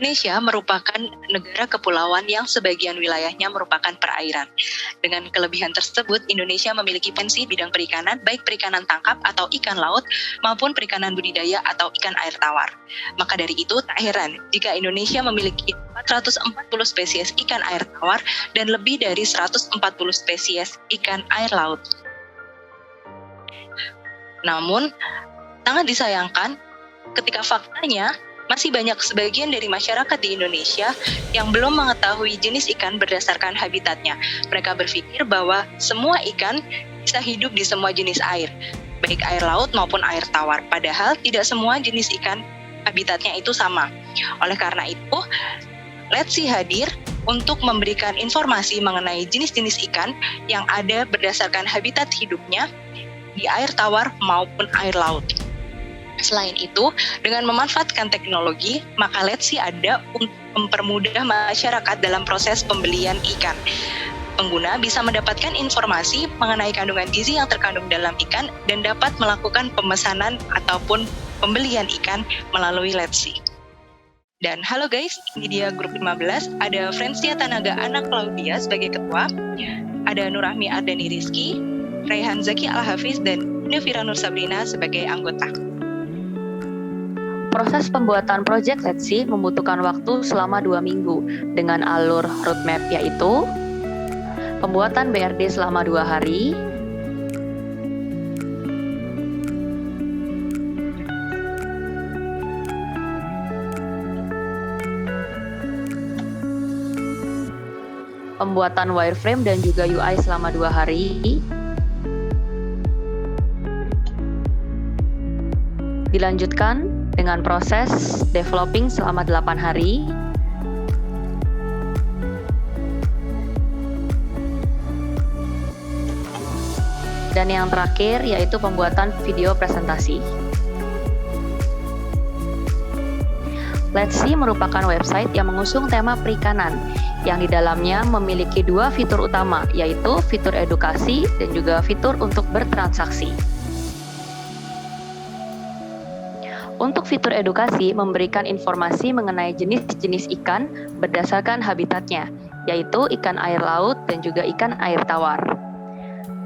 Indonesia merupakan negara kepulauan yang sebagian wilayahnya merupakan perairan. Dengan kelebihan tersebut, Indonesia memiliki potensi bidang perikanan, baik perikanan tangkap atau ikan laut, maupun perikanan budidaya atau ikan air tawar. Maka dari itu, tak heran jika Indonesia memiliki 440 spesies ikan air tawar dan lebih dari 140 spesies ikan air laut. Namun, sangat disayangkan ketika faktanya masih banyak sebagian dari masyarakat di Indonesia yang belum mengetahui jenis ikan berdasarkan habitatnya. Mereka berpikir bahwa semua ikan bisa hidup di semua jenis air, baik air laut maupun air tawar. Padahal tidak semua jenis ikan habitatnya itu sama. Oleh karena itu, Let's See hadir untuk memberikan informasi mengenai jenis-jenis ikan yang ada berdasarkan habitat hidupnya di air tawar maupun air laut. Selain itu, dengan memanfaatkan teknologi, maka Let's See ada untuk mempermudah masyarakat dalam proses pembelian ikan. Pengguna bisa mendapatkan informasi mengenai kandungan gizi yang terkandung dalam ikan dan dapat melakukan pemesanan ataupun pembelian ikan melalui Let's See. Dan halo guys, ini dia grup 15, ada Francia Tanaga Anak Claudia sebagai ketua, ada Nurahmi Ardani Rizky, Raihan Zaki Al-Hafiz, dan Nevira Nur Sabrina sebagai anggota. Proses pembuatan proyek Let's See membutuhkan waktu selama 2 minggu dengan alur roadmap yaitu pembuatan BRD selama 2 hari, pembuatan wireframe dan juga UI selama 2 hari, dilanjutkan dengan proses developing selama 8 hari, dan yang terakhir yaitu pembuatan video presentasi. Let's See merupakan website yang mengusung tema perikanan, yang di dalamnya memiliki 2 fitur utama, yaitu fitur edukasi dan juga fitur untuk bertransaksi. Untuk fitur edukasi memberikan informasi mengenai jenis-jenis ikan berdasarkan habitatnya, yaitu ikan air laut dan juga ikan air tawar.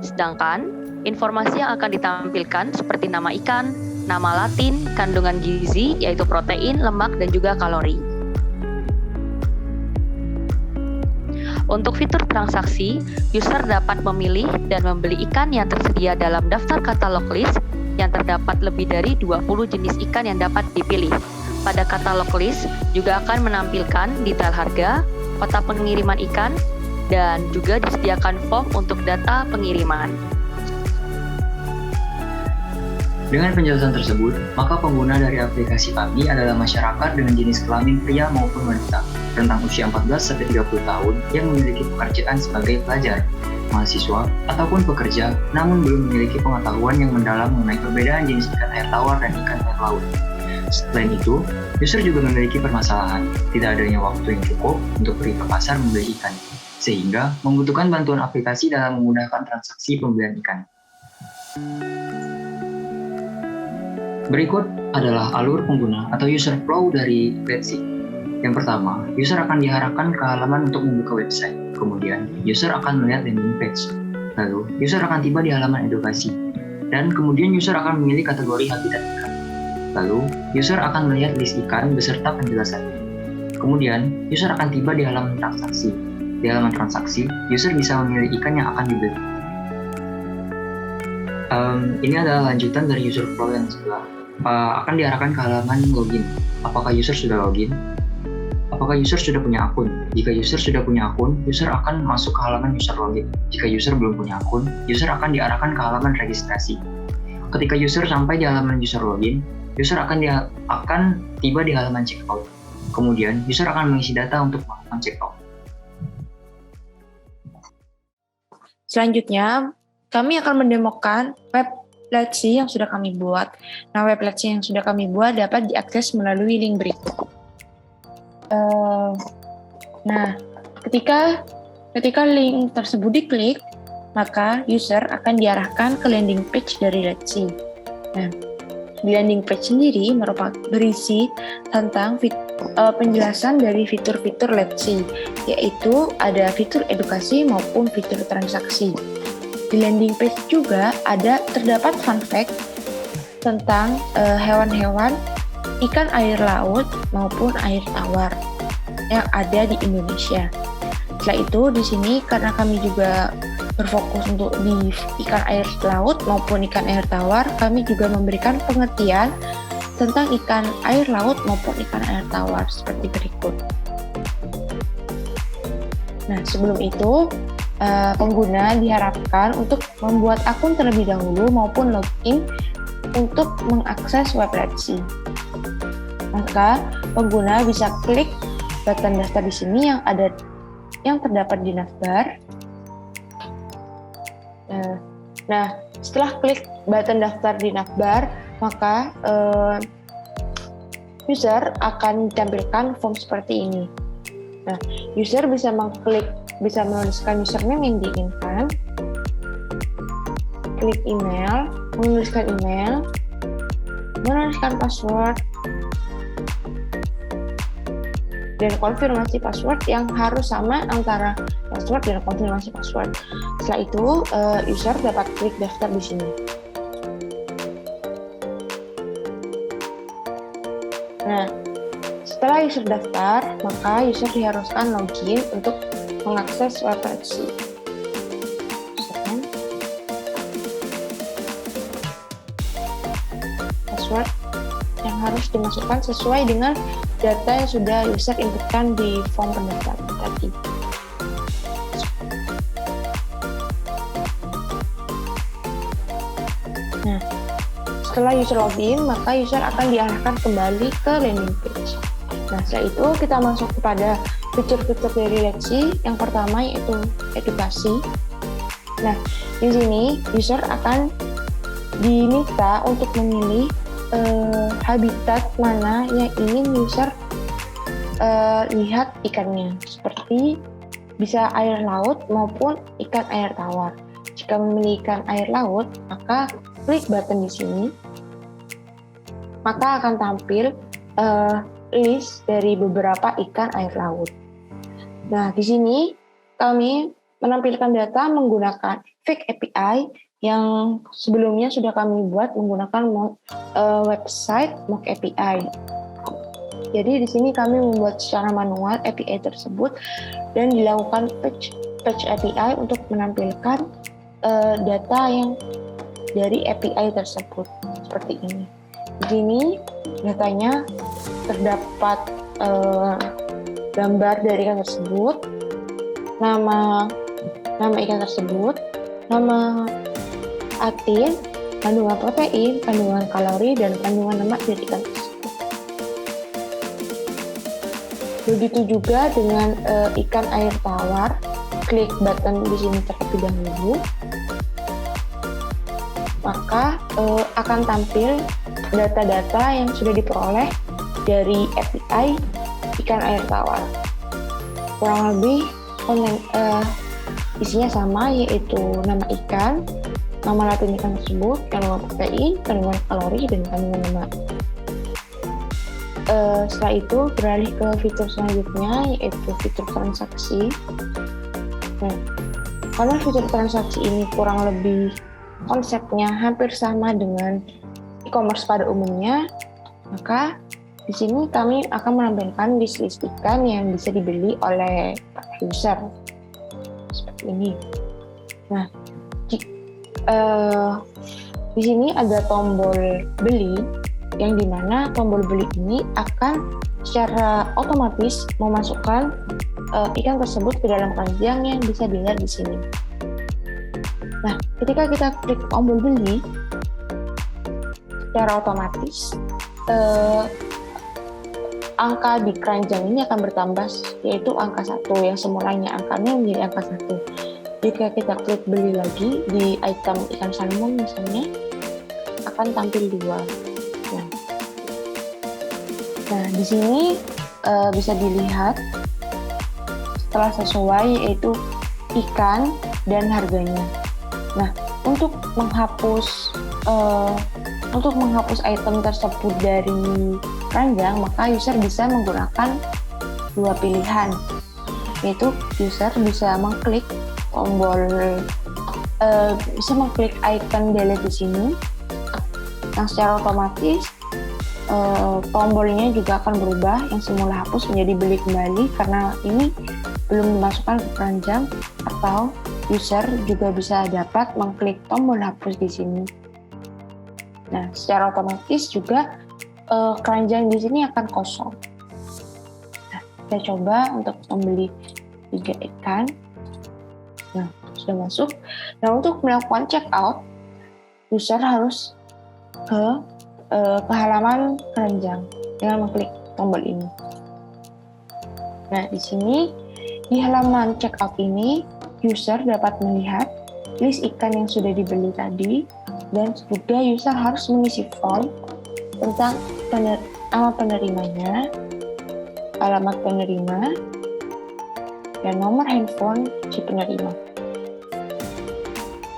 Sedangkan, informasi yang akan ditampilkan seperti nama ikan, nama latin, kandungan gizi, yaitu protein, lemak, dan juga kalori. Untuk fitur transaksi, user dapat memilih dan membeli ikan yang tersedia dalam daftar katalog list yang terdapat lebih dari 20 jenis ikan yang dapat dipilih. Pada katalog list juga akan menampilkan detail harga, kota pengiriman ikan, dan juga disediakan form untuk data pengiriman. Dengan penjelasan tersebut, maka pengguna dari aplikasi kami adalah masyarakat dengan jenis kelamin pria maupun wanita, rentang usia 14-30 tahun yang memiliki pekerjaan sebagai pelajar, mahasiswa, ataupun pekerja, namun belum memiliki pengetahuan yang mendalam mengenai perbedaan jenis ikan air tawar dan ikan air laut. Selain itu, user juga memiliki permasalahan, tidak adanya waktu yang cukup untuk pergi ke pasar membeli ikan, sehingga membutuhkan bantuan aplikasi dalam memudahkan transaksi pembelian ikan. Berikut adalah alur pengguna atau user flow dari Let's See. Yang pertama, user akan diarahkan ke halaman untuk membuka website. Kemudian, user akan melihat landing page. Lalu, user akan tiba di halaman edukasi. Dan kemudian user akan memilih kategori habitat ikan. Lalu, user akan melihat list ikan beserta penjelasannya. Kemudian, user akan tiba di halaman transaksi. Di halaman transaksi, user bisa memilih ikan yang akan dibeli. Ini adalah lanjutan dari user flow yang sebelah. Akan diarahkan ke halaman login. Apakah user sudah login? Apakah user sudah punya akun? Jika user sudah punya akun, user akan masuk ke halaman user login. Jika user belum punya akun, user akan diarahkan ke halaman registrasi. Ketika user sampai di halaman user login, user akan tiba di halaman checkout. Kemudian, user akan mengisi data untuk melakukan checkout. Selanjutnya, kami akan mendemokan web Let's See yang sudah kami buat. Nah, web Let's See yang sudah kami buat dapat diakses melalui link berikut. Nah, ketika link tersebut diklik, maka user akan diarahkan ke landing page dari Let's See. Nah, di landing page sendiri berisi tentang penjelasan dari fitur-fitur Let's See, yaitu ada fitur edukasi maupun fitur transaksi. Di landing page juga terdapat fun fact tentang hewan-hewan ikan air laut maupun air tawar yang ada di Indonesia. Setelah itu di sini karena kami juga berfokus untuk di ikan air laut maupun ikan air tawar, kami juga memberikan pengertian tentang ikan air laut maupun ikan air tawar seperti berikut. Nah, sebelum itu pengguna diharapkan untuk membuat akun terlebih dahulu maupun login untuk mengakses web Let's See. Maka pengguna bisa klik button daftar di sini yang terdapat di navbar. Nah, setelah klik button daftar di navbar, maka user akan ditampilkan form seperti ini. Nah, user bisa menuliskan username yang diinginkan, klik email, menuliskan email, menuliskan password, dan konfirmasi password yang harus sama antara password dan konfirmasi password. Setelah itu, user dapat klik daftar di sini. Nah, setelah user daftar, maka user diharuskan login untuk mengakses web Let's See. Password yang harus dimasukkan sesuai dengan data yang sudah user inputkan di form pendaftaran tadi. Nah, setelah user login, maka user akan diarahkan kembali ke landing page. Nah, setelah itu kita masuk kepada fitur-fitur dari Let's See. Yang pertama yaitu edukasi. Nah, di sini user akan diminta untuk memilih habitat mana yang ingin user lihat ikannya, seperti bisa air laut maupun ikan air tawar. Jika memilih ikan air laut, maka klik button di sini, maka akan tampil list dari beberapa ikan air laut. Nah, di sini kami menampilkan data menggunakan Fake API yang sebelumnya sudah kami buat menggunakan website Mock API. Jadi di sini kami membuat secara manual API tersebut dan dilakukan patch API untuk menampilkan data yang dari API tersebut seperti ini. Di sini datanya terdapat gambar dari ikan tersebut, nama ikan tersebut, nama atin, kandungan protein, kandungan kalori, dan kandungan lemak dari ikan tersebut. Begitu juga dengan ikan air tawar, klik button di sini terlebih dahulu, maka akan tampil data-data yang sudah diperoleh dari API ikan air tawar. Kurang lebih isinya sama, yaitu nama ikan, nama latin ikan tersebut, kandungan protein, kandungan kalori, dan kandungan lemak. Setelah itu beralih ke fitur selanjutnya, yaitu fitur transaksi. Nah, karena fitur transaksi ini kurang lebih konsepnya hampir sama dengan e-commerce pada umumnya, maka di sini kami akan menampilkan list ikan yang bisa dibeli oleh user seperti ini. Nah, di sini ada tombol beli, yang dimana tombol beli ini akan secara otomatis memasukkan ikan tersebut ke dalam keranjang yang bisa dilihat di sini. Nah, ketika kita klik tombol beli, secara otomatis angka di keranjang ini akan bertambah, yaitu angka 1 yang semulanya angkanya menjadi angka 1. Jika kita klik beli lagi di item ikan salmon misalnya, akan tampil 2. Nah, di sini bisa dilihat setelah sesuai, yaitu ikan dan harganya. Nah, untuk menghapus untuk menghapus item tersebut dari keranjang, maka user bisa menggunakan dua pilihan, yaitu user bisa mengklik icon delete di sini, yang secara otomatis tombolnya juga akan berubah, yang semula hapus menjadi beli kembali karena ini belum dimasukkan ke keranjang, atau user juga bisa dapat mengklik tombol hapus di sini. Nah, secara otomatis juga keranjang di sini akan kosong. Nah, kita coba untuk membeli 3 ikan. Nah, sudah masuk. Nah, untuk melakukan checkout, user harus ke halaman keranjang dengan mengklik tombol ini. Nah, di sini di halaman checkout ini user dapat melihat list ikan yang sudah dibeli tadi, dan juga user harus mengisi form tentang nama penerimanya, alamat penerima, dan nomor handphone si penerima.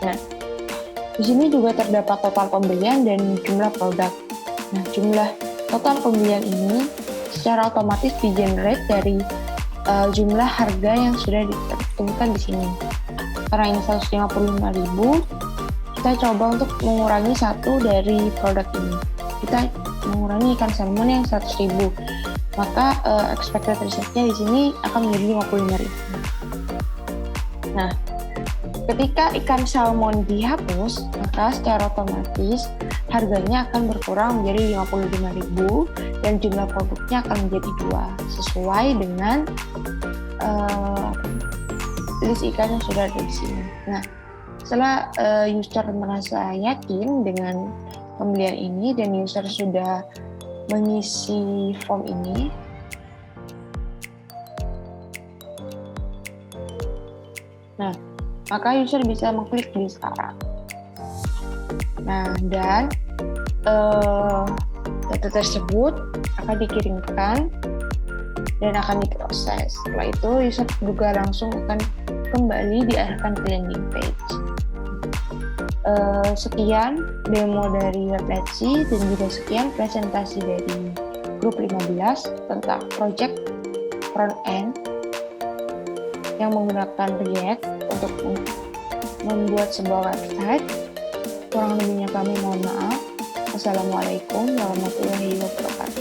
Nah, di sini juga terdapat total pembelian dan jumlah produk. Nah, jumlah total pembelian ini secara otomatis di-generate dari jumlah harga yang sudah ditentukan di sini. Karena ini 155.000, kita coba untuk mengurangi satu dari produk ini. Kita mengurangi ikan salmon yang 100.000. Maka expected result-nya di sini akan menjadi 55.000. Nah, ketika ikan salmon dihapus, maka secara otomatis harganya akan berkurang menjadi 55.000 dan jumlah produknya akan menjadi 2 sesuai dengan list ikan yang sudah ada di sini. Nah, setelah user merasa yakin dengan pembelian ini dan user sudah mengisi form ini, nah, maka user bisa mengklik beli sekarang. Nah, dan data tersebut akan dikirimkan dan akan diproses. Setelah itu, user juga langsung akan kembali diarahkan ke landing page. Sekian demo dari Webletsi dan juga sekian presentasi dari grup 15 tentang project front end yang menggunakan React untuk membuat sebuah website. Kurang lebihnya kami mohon maaf. Wassalamualaikum warahmatullahi wabarakatuh.